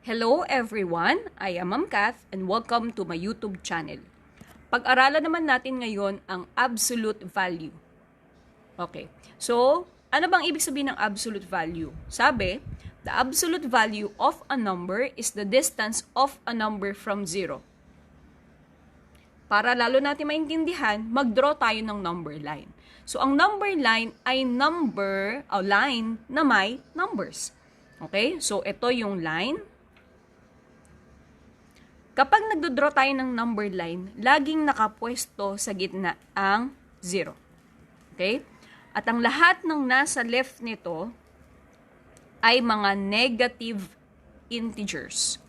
Hello everyone, I am Ma'am Kath and welcome to my YouTube channel. Pag-aralan naman natin ngayon ang absolute value. Okay, so ano bang ibig sabihin ng absolute value? Sabi, the absolute value of a number is the distance of a number from zero. Para lalo natin maintindihan, mag-draw tayo ng number line. So ang number line ay line na may numbers. Okay, so ito yung line. Kapag nagdodraw tayo ng number line, laging nakapwesto sa gitna ang 0. Okay? At ang lahat ng nasa left nito ay mga negative integers.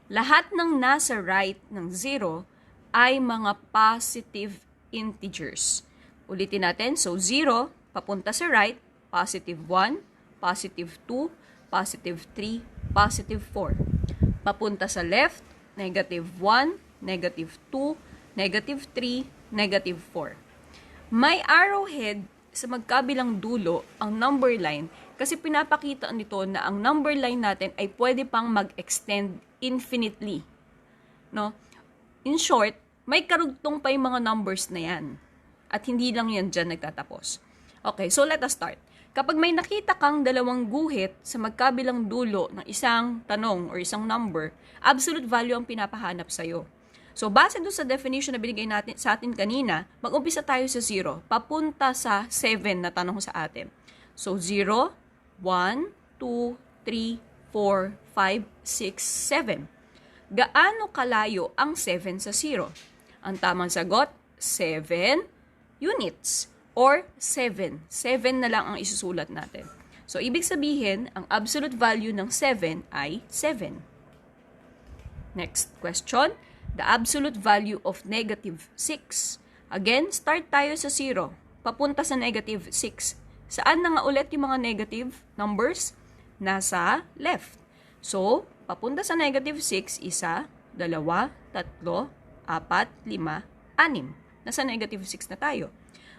Lahat ng nasa right ng 0 ay mga positive integers. Ulitin natin. So, 0, papunta sa right, positive 1, positive 2, positive 3, positive 4. Papunta sa left, negative 1, negative 2, negative 3, negative 4. May arrowhead sa magkabilang dulo ang number line kasi pinapakita nito na ang number line natin ay pwede pang mag-extend infinitely. No? In short, may karugtong pa yung mga numbers na yan. At hindi lang yan dyan nagtatapos. Okay, so let us start. Kapag may nakita kang dalawang guhit sa magkabilang dulo ng isang tanong or isang number, absolute value ang pinapahanap sa'yo. So, base doon sa definition na binigay natin sa atin kanina, mag-umpisa tayo sa 0, papunta sa 7 na tanong sa atin. So, 0, 1, 2, 3, 4, 5, 6, 7. Gaano kalayo ang 7 sa 0? Ang tamang sagot, 7 units. Or 7. 7 na lang ang isusulat natin. So, ibig sabihin, ang absolute value ng 7 ay 7. Next question. The absolute value of negative 6. Again, start tayo sa 0. Papunta sa negative 6. Saan na nga ulit yung mga negative numbers? Nasa left. So, papunta sa negative 6, 1, 2, 3, 4, 5, 6. Nasa negative 6 na tayo.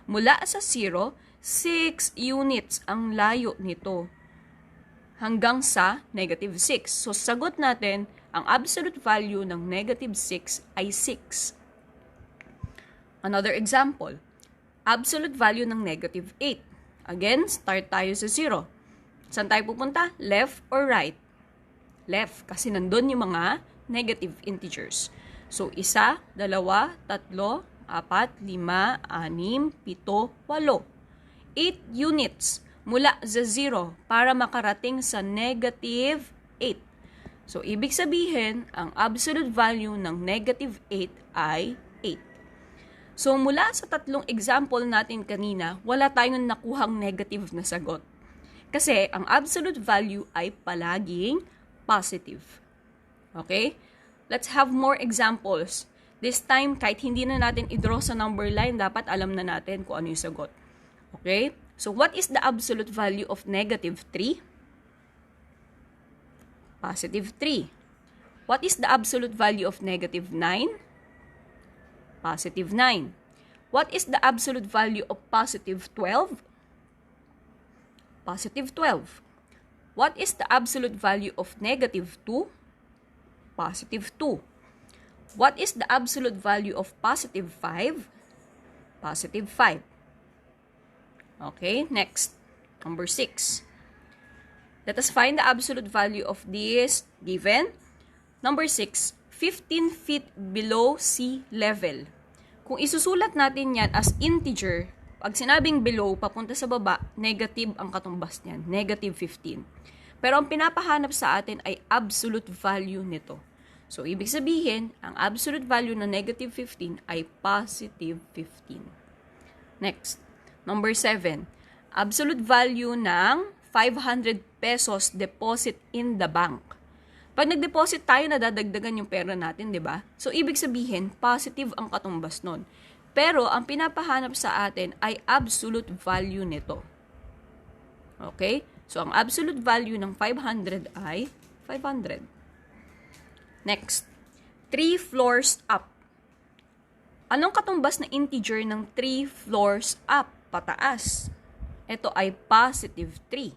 Mula sa 0, 6 units ang layo nito hanggang sa negative 6. So, sagot natin, ang absolute value ng negative 6 ay 6. Another example, absolute value ng negative 8. Again, start tayo sa 0. Saan tayo pupunta? Left or right? Left, kasi nandun yung mga negative integers. So, 1, 2, 3, 4, 5, 6, 7, 8. 8 units mula sa 0 para makarating sa negative 8. So, ibig sabihin, ang absolute value ng negative 8 ay 8. So, mula sa tatlong example natin kanina, wala tayong nakuhang negative na sagot. Kasi, ang absolute value ay palaging positive. Okay? Let's have more examples. This time, kahit hindi na natin i-draw sa number line, dapat alam na natin kung ano yung sagot. Okay? So, what is the absolute value of negative 3? Positive 3. What is the absolute value of negative 9? Positive 9. What is the absolute value of positive 12? Positive 12. What is the absolute value of negative 2? Positive 2. What is the absolute value of positive 5? Positive 5. Okay, next. Number 6. Let us find the absolute value of this given. Number 6, 15 feet below sea level. Kung isusulat natin yan as integer, pag sinabing below, papunta sa baba, negative ang katumbas niyan, negative 15. Pero ang pinapahanap sa atin ay absolute value nito. So, ibig sabihin, ang absolute value ng negative 15 ay positive 15. Next, number 7. Absolute value ng 500 pesos deposit in the bank. Pag nag-deposit tayo, nadadagdagan yung pera natin, di ba? So, ibig sabihin, positive ang katumbas nun. Pero, ang pinapahanap sa atin ay absolute value nito. Okay? So, ang absolute value ng 500 ay 500. Next, 3 floors up. Anong katumbas na integer ng 3 floors up, pataas? Ito ay positive 3.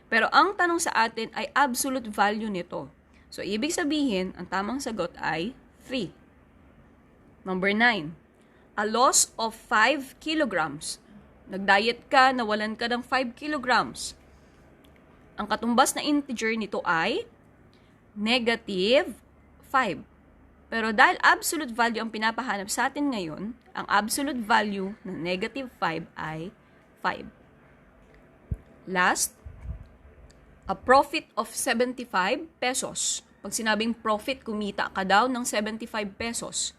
Pero ang tanong sa atin ay absolute value nito. So, ibig sabihin, ang tamang sagot ay 3. Number 9. A loss of 5 kilograms. Nag-diet ka, nawalan ka ng 5 kilograms. Ang katumbas na integer nito ay negative 5. Pero dahil absolute value ang pinapahanap sa atin ngayon, ang absolute value ng negative 5 ay 5. Last, a profit of 75 pesos. Pag sinabing profit, kumita ka daw ng 75 pesos.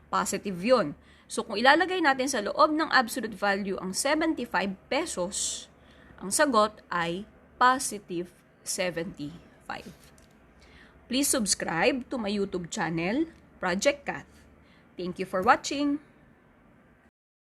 Positive yun. So, kung ilalagay natin sa loob ng absolute value ang 75 pesos, ang sagot ay positive 75. Please subscribe to my YouTube channel, Project Cat. Thank you for watching.